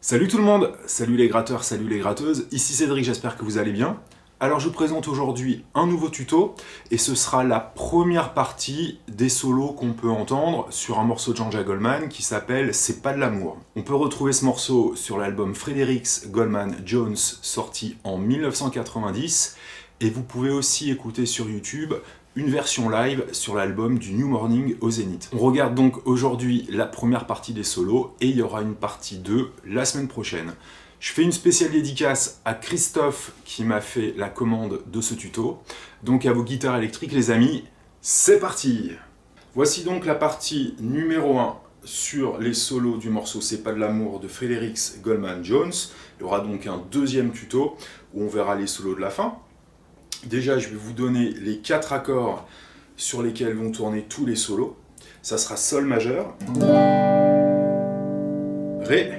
Salut tout le monde, salut les gratteurs, salut les gratteuses, ici Cédric, j'espère que vous allez bien. Alors je vous présente aujourd'hui un nouveau tuto et ce sera la première partie des solos qu'on peut entendre sur un morceau de Jean-Jacques Goldman qui s'appelle C'est pas de l'amour. On peut retrouver ce morceau sur l'album Fredericks Goldman Jones sorti en 1990 et vous pouvez aussi écouter sur YouTube une version live sur l'album du New Morning au Zénith. On regarde donc aujourd'hui la première partie des solos et il y aura une partie 2 la semaine prochaine. Je fais une spéciale dédicace à Christophe qui m'a fait la commande de ce tuto. Donc à vos guitares électriques les amis, c'est parti! Voici donc la partie numéro 1 sur les solos du morceau C'est pas de l'amour de Fredericks Goldman Jones. Il y aura donc un deuxième tuto où on verra les solos de la fin. Déjà, je vais vous donner les 4 accords sur lesquels vont tourner tous les solos. Ça sera Sol majeur, Ré,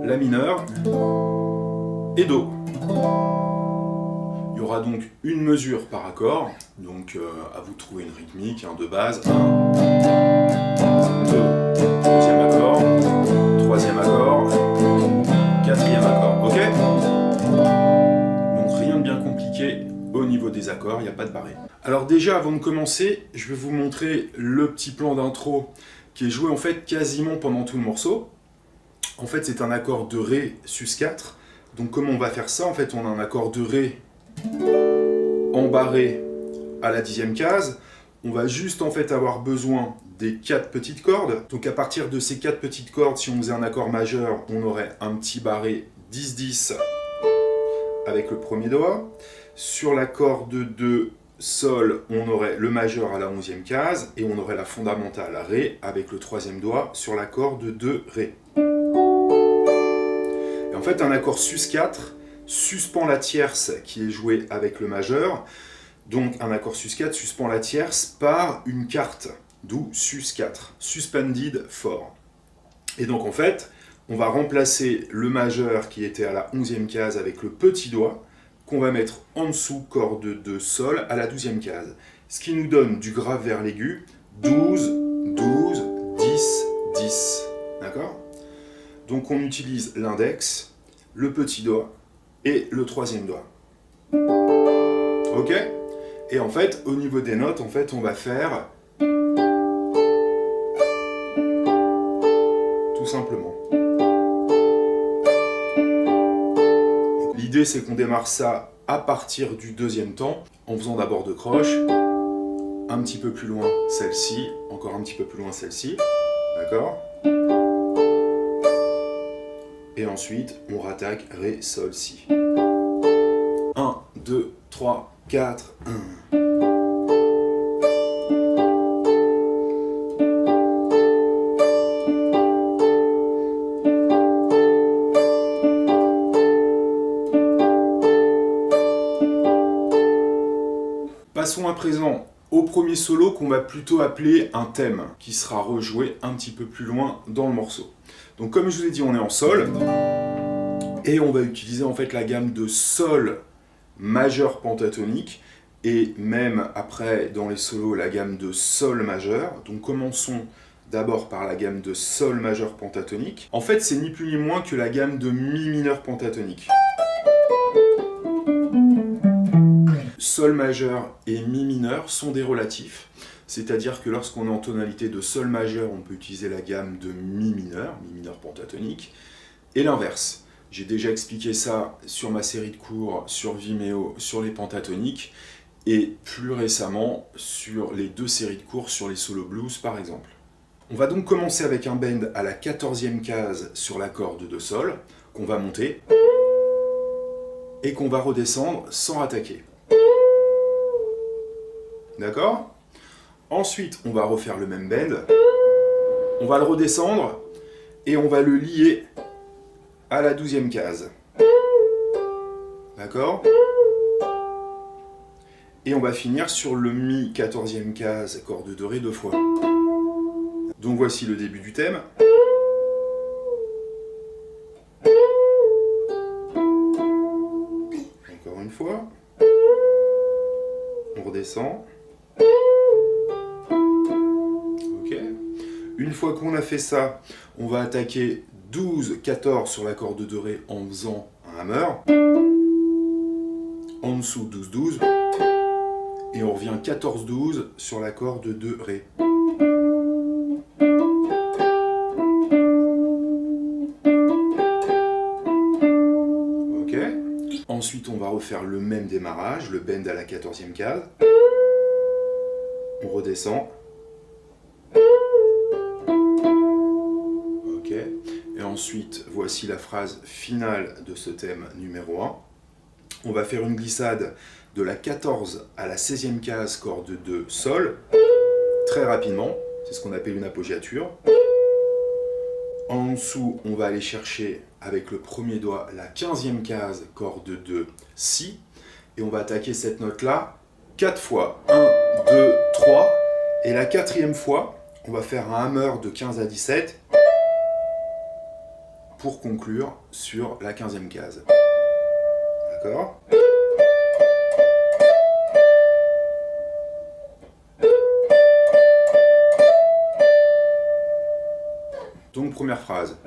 La mineur et Do. Il y aura donc une mesure par accord, donc à vous de trouver une rythmique, de base. 1, 2, deuxième accord, troisième accord, quatrième accord, ok ? Au niveau des accords, il n'y a pas de barré. Alors déjà, avant de commencer, je vais vous montrer le petit plan d'intro qui est joué en fait quasiment pendant tout le morceau. En fait, c'est un accord de Ré sus4. Donc comment on va faire ça? En fait, on a un accord de Ré en barré à la 10e case. On va juste en fait avoir besoin des 4 petites cordes. Donc à partir de ces 4 petites cordes, si on faisait un accord majeur, on aurait un petit barré 10-10 avec le premier doigt. Sur la corde de Sol, on aurait le majeur à la 11e case et on aurait la fondamentale Ré avec le 3e doigt sur la corde de Ré. Et en fait, un accord sus4 suspend la tierce qui est jouée avec le majeur. Donc un accord sus4 suspend la tierce par une quarte, d'où sus4, suspended 4. Et donc en fait, on va remplacer le majeur qui était à la 11e case avec le petit doigt qu'on va mettre en dessous corde de Sol à la 12e case. Ce qui nous donne du grave vers l'aigu, 12, 12, 10, 10. D'accord? Donc on utilise l'index, le petit doigt et le 3e doigt. Ok? Et en fait, au niveau des notes, en fait, on va faire tout simplement. L'idée, c'est qu'on démarre ça à partir du 2e temps, en faisant d'abord 2 croches, un petit peu plus loin celle-ci, encore un petit peu plus loin celle-ci, d'accord? Et ensuite, on rattaque Ré, Sol, Si. 1, 2, 3, 4, 1. Passons à présent au premier solo qu'on va plutôt appeler un thème, qui sera rejoué un petit peu plus loin dans le morceau. Donc comme je vous ai dit, on est en Sol, et on va utiliser en fait la gamme de Sol majeur pentatonique, et même après dans les solos la gamme de Sol majeur. Donc commençons d'abord par la gamme de Sol majeur pentatonique. En fait, c'est ni plus ni moins que la gamme de Mi mineur pentatonique. Sol majeur et Mi mineur sont des relatifs. c'est-à-dire que lorsqu'on est en tonalité de sol majeur, on peut utiliser la gamme de mi mineur pentatonique, et l'inverse. J'ai déjà expliqué ça sur ma série de cours sur Vimeo sur les pentatoniques, et plus récemment sur les 2 séries de cours sur les solo blues par exemple. On va donc commencer avec un bend à la 14e case sur la corde de sol, qu'on va monter, et qu'on va redescendre sans attaquer. D'accord ? Ensuite, on va refaire le même bend, on va le redescendre, et on va le lier à la 12e case. D'accord ? Et on va finir sur le mi 14e case, corde de ré 2 fois. Donc voici le début du thème. Encore une fois. On redescend. Ok. Une fois qu'on a fait ça, on va attaquer 12-14 sur la corde de ré en faisant un hammer. En dessous 12-12. Et on revient 14-12 sur la corde de ré. Ok. Ensuite, on va refaire le même démarrage, le bend à la 14e case. On redescend. Ok. Et ensuite, voici la phrase finale de ce thème numéro 1. On va faire une glissade de la 14 à la 16e case, corde de sol, très rapidement, c'est ce qu'on appelle une appoggiature. En dessous, on va aller chercher avec le premier doigt la 15e case, corde de si, et on va attaquer cette note-là 4 fois. 1, 2, 3, et la 4e fois, on va faire un hammer de 15 à 17 pour conclure sur la 15e case. D'accord ? Donc première phrase.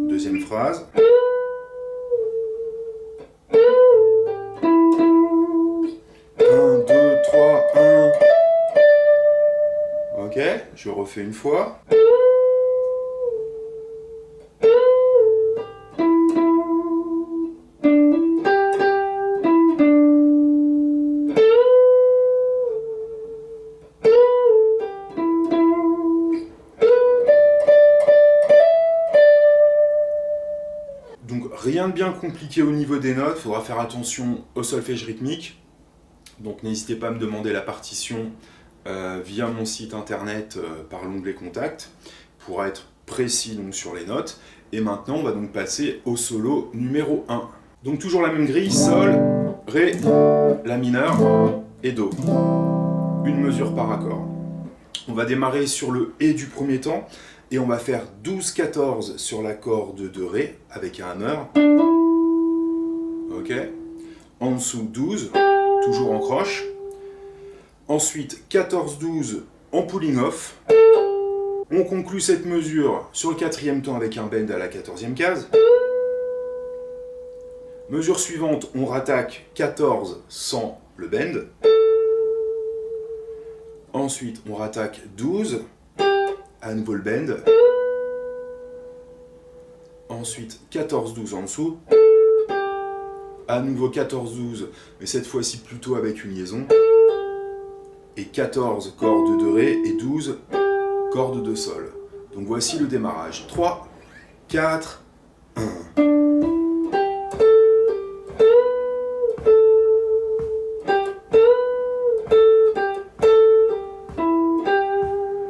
Deuxième phrase. Un, deux, trois, un. Ok, je refais une fois. Rien de bien compliqué au niveau des notes, il faudra faire attention au solfège rythmique. Donc n'hésitez pas à me demander la partition via mon site internet par l'onglet Contact pour être précis donc, sur les notes. Et maintenant on va donc passer au solo numéro 1. Donc toujours la même grille, Sol, Ré, La mineur et Do. Une mesure par accord. On va démarrer sur le Et du premier temps. Et on va faire 12-14 sur la corde de Ré avec un hammer. Ok. En dessous 12, toujours en croche. Ensuite 14-12 en pulling off. On conclut cette mesure sur le 4e temps avec un bend à la 14e case. Mesure suivante, on rattaque 14 sans le bend. Ensuite on rattaque 12. À nouveau le bend. Ensuite 14-12 en dessous. À nouveau 14-12, mais cette fois-ci plutôt avec une liaison. Et 14 cordes de Ré et 12 cordes de Sol. Donc voici le démarrage. 3, 4, 1.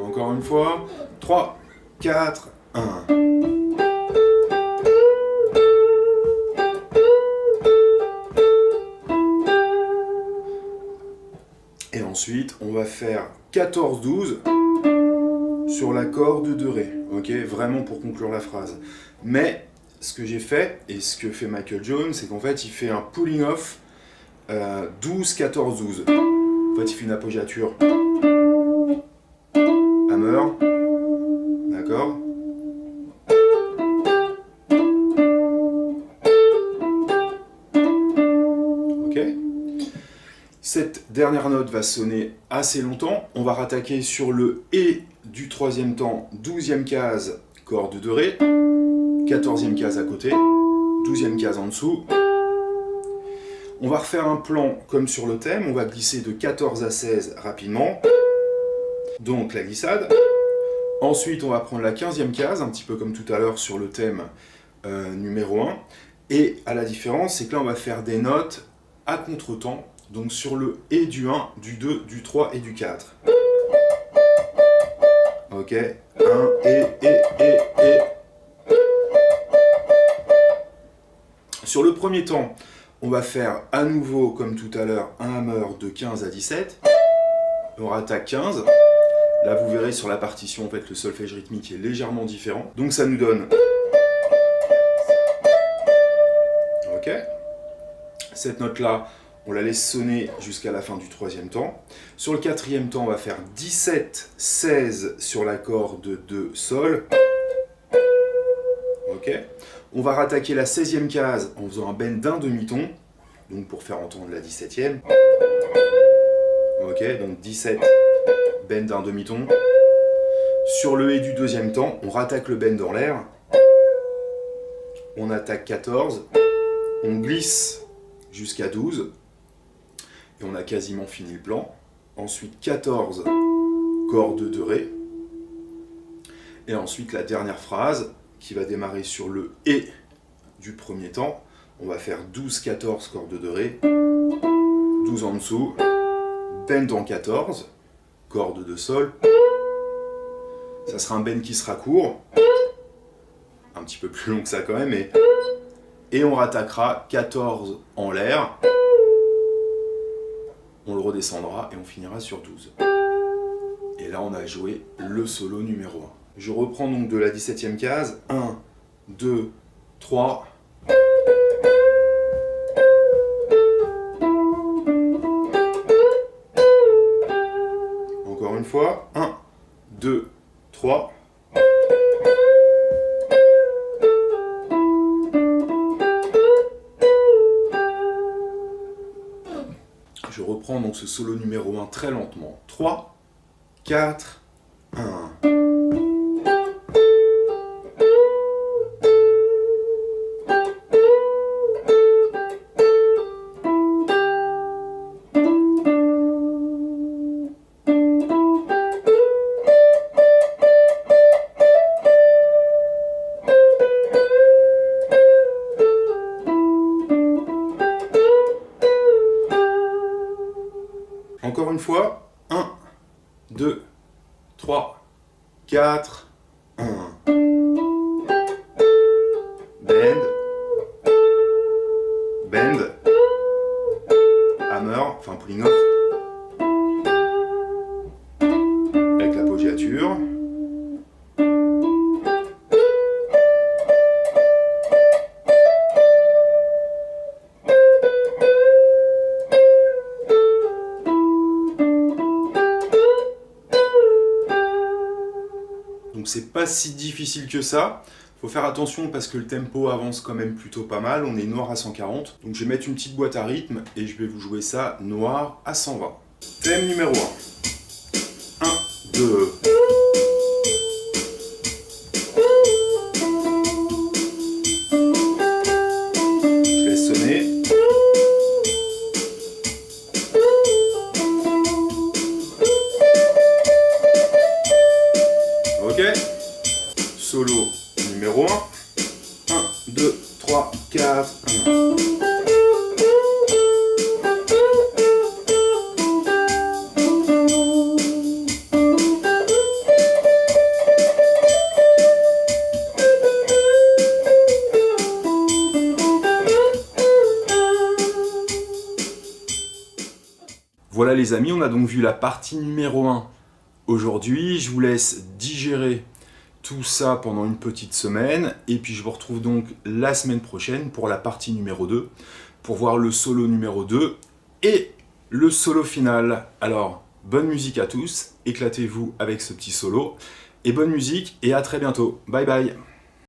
Encore une fois. 3, 4, 1. Et ensuite, on va faire 14-12 sur la corde de Ré. Ok, vraiment pour conclure la phrase. Mais ce que j'ai fait, et ce que fait Michael Jones, c'est qu'en fait, il fait un pulling off 12-14-12. En fait, il fait une appoggiature. Hammer. D'accord. dernière note va sonner assez longtemps. On va rattaquer sur le et du troisième temps, 12e case, corde de ré, 14e case à côté, 12e case en dessous. On va refaire un plan comme sur le thème, on va glisser de 14 à 16 rapidement. Donc la glissade. Ensuite, on va prendre la 15e case, un petit peu comme tout à l'heure sur le thème numéro 1. Et à la différence, c'est que là, on va faire des notes à contre-temps. Donc sur le et du 1, du 2, du 3 et du 4. Ok, 1, et. Sur le premier temps, on va faire à nouveau, comme tout à l'heure, un hammer de 15 à 17. On rattaque 15. Là, vous verrez sur la partition, en fait, le solfège rythmique est légèrement différent. Donc ça nous donne... Ok. Cette note-là, on la laisse sonner jusqu'à la fin du troisième temps. Sur le quatrième temps, on va faire 17, 16 sur la corde de sol. Ok. On va rattaquer la 16e case en faisant un bend d'un demi-ton, donc pour faire entendre la 17e. Ok, donc 17, bend d'un demi-ton. Sur le et du deuxième temps, on rattaque le bend en l'air. On attaque 14, on glisse jusqu'à 12. Et on a quasiment fini le plan. Ensuite 14 cordes de ré. Et ensuite la dernière phrase qui va démarrer sur le et du premier temps. On va faire 12-14 cordes de ré, 12 en dessous, bend en 14, corde de sol. Ça sera un bend qui sera court, un petit peu plus long que ça quand même, et on rattaquera 14 en l'air. On le redescendra et on finira sur 12. Et là, on a joué le solo numéro 1. Je reprends donc de la 17e case. 1, 2, 3. Encore une fois. 1, 2, 3. Je reprends donc ce solo numéro 1 très lentement. 3, 4, 1. Encore une fois, 1, 2, 3, 4, 1. Bend, bend, hammer, enfin pulling off, avec l'appoggiature. Donc c'est pas si difficile que ça. Faut faire attention parce que le tempo avance quand même plutôt pas mal. On est noir à 140. Donc je vais mettre une petite boîte à rythme et je vais vous jouer ça noir à 120. Thème numéro 1. 1, 2. Je laisse sonner. Ok. Solo numéro 1. 1, 2, 3, 4, 1. Voilà les amis, on a donc vu la partie numéro 1 aujourd'hui. Je vous laisse digérer tout ça pendant une petite semaine et puis je vous retrouve donc la semaine prochaine pour la partie numéro 2 pour voir le solo numéro 2 et le solo final. Alors, bonne musique à tous, éclatez-vous avec ce petit solo et bonne musique et à très bientôt. Bye bye.